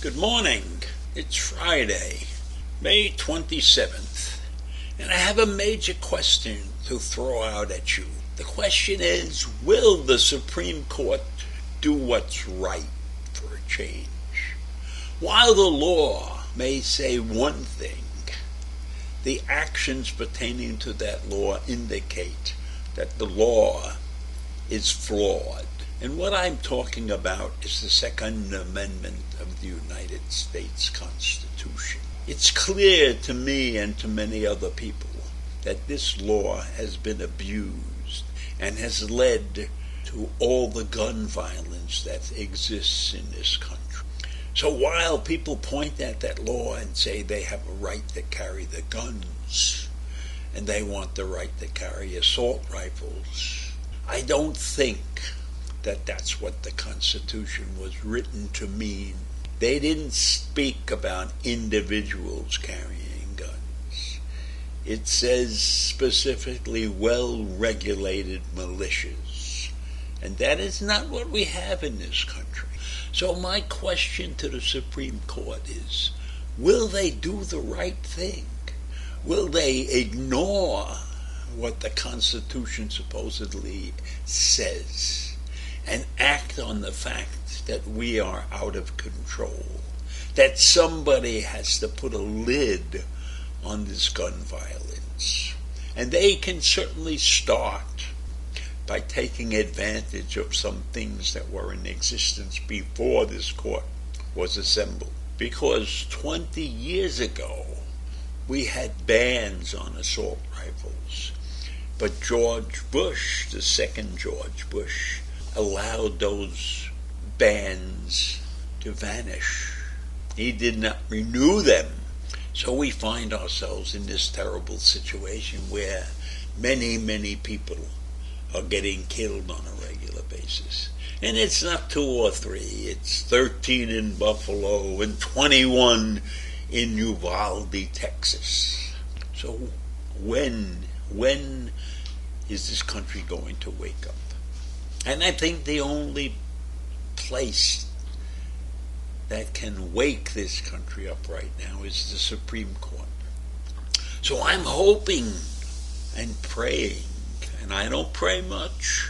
Good morning. It's Friday, May 27th, and I have a major question to throw out at you. The question is, will the Supreme Court do what's right for a change? While the law may say one thing, the actions pertaining to that law indicate that the law is flawed. And what I'm talking about is the Second Amendment of the United States Constitution. It's clear to me and to many other people that this law has been abused and has led to all the gun violence that exists in this country. So while people point at that law and say they have a right to carry the guns and they want the right to carry assault rifles, I don't think that that's what the Constitution was written to mean. They didn't speak about individuals carrying guns. It says specifically well-regulated militias. And that is not what we have in this country. So my question to the Supreme Court is, will they do the right thing? Will they ignore what the Constitution supposedly says and act on the fact that we are out of control, that somebody has to put a lid on this gun violence? And they can certainly start by taking advantage of some things that were in existence before this court was assembled. Because 20 years ago, we had bans on assault rifles. But George Bush, the second George Bush, allowed those bans to vanish. He did not renew them. So we find ourselves in this terrible situation where many people are getting killed on a regular basis. And it's not 2 or 3, it's 13 in Buffalo and 21 in Uvalde, Texas. So when is this country going to wake up? And I think the only place that can wake this country up right now is the Supreme Court. So I'm hoping and praying, and I don't pray much,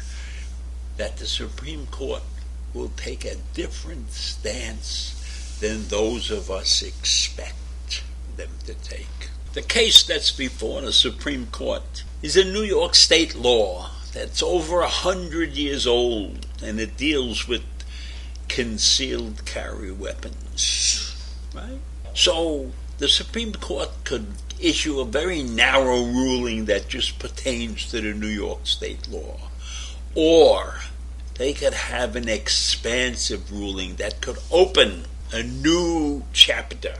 that the Supreme Court will take a different stance than those of us expect them to take. The case that's before the Supreme Court is a New York state law that's over 100 years old, and it deals with concealed carry weapons, right? So the Supreme Court could issue a very narrow ruling that just pertains to the New York state law, or they could have an expansive ruling that could open a new chapter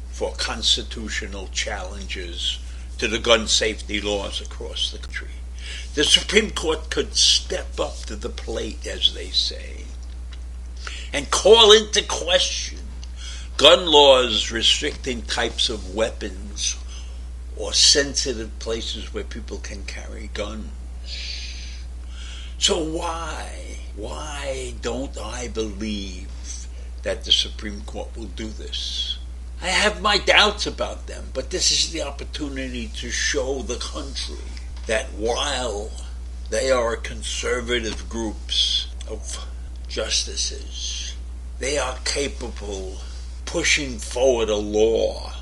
for constitutional challenges to the gun safety laws across the country. The Supreme Court could step up to the plate, as they say, and call into question gun laws restricting types of weapons or sensitive places where people can carry guns. So why don't I believe that the Supreme Court will do this? I have my doubts about them, but this is the opportunity to show the country that while they are conservative groups of justices, they are capable of pushing forward a law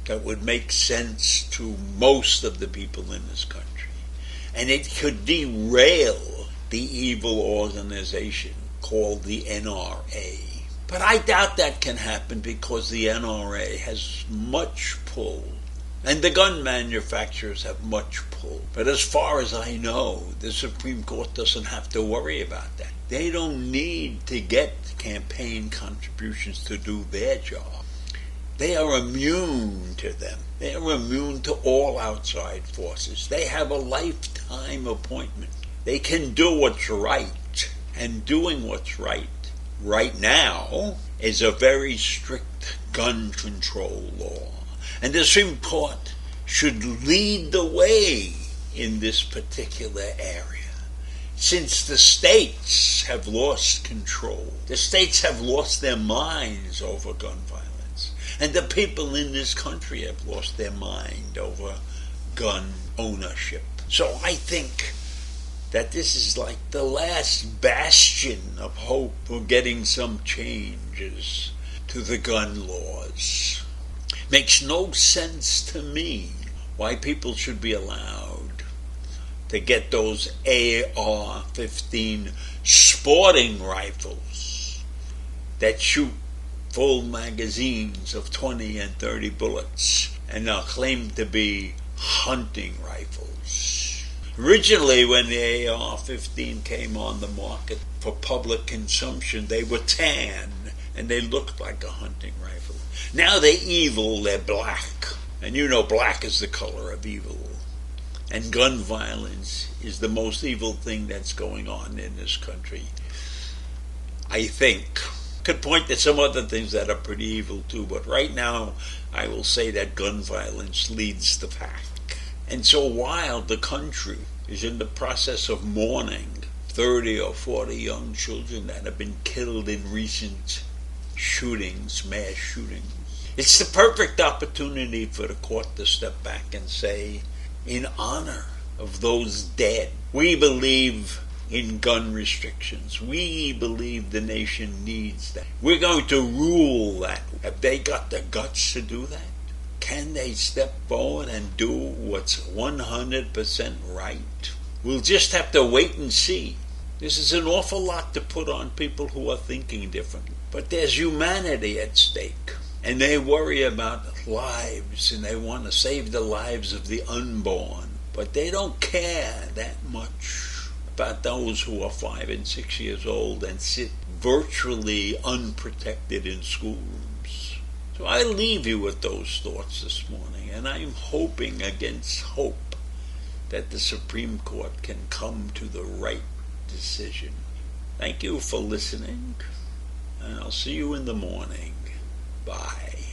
that would make sense to most of the people in this country. And it could derail the evil organization called the NRA. But I doubt that can happen because the NRA has much pull And the gun manufacturers have much pull. But as far as I know, the Supreme Court doesn't have to worry about that. They don't need to get campaign contributions to do their job. They are immune to them. They are immune to all outside forces. They have a lifetime appointment. They can do what's right. And doing what's right now, is a very strict gun control law. And the Supreme Court should lead the way in this particular area, since the states have lost control. The states have lost their minds over gun violence, and the people in this country have lost their mind over gun ownership. So I think that this is like the last bastion of hope for getting some changes to the gun laws. Makes no sense to me why people should be allowed to get those AR-15 sporting rifles that shoot full magazines of 20 and 30 bullets and are claimed to be hunting rifles. Originally, when the AR-15 came on the market for public consumption, they were tan and they looked like a hunting rifle. Now they're evil, they're black. And you know black is the color of evil. And gun violence is the most evil thing that's going on in this country. I think. Could point to some other things that are pretty evil too, but right now I will say that gun violence leads the pack. And so while the country is in the process of mourning 30 or 40 young children that have been killed in recent shootings, mass shootings, it's the perfect opportunity for the court to step back and say, in honor of those dead, we believe in gun restrictions. We believe the nation needs that. We're going to rule that. Have they got the guts to do that? Can they step forward and do what's 100% right? We'll just have to wait and see. This is an awful lot to put on people who are thinking differently. But there's humanity at stake. And they worry about lives, and they want to save the lives of the unborn. But they don't care that much about those who are 5 and 6 years old and sit virtually unprotected in schools. So I leave you with those thoughts this morning, and I'm hoping against hope that the Supreme Court can come to the right decision. Thank you for listening, and I'll see you in the morning. Bye.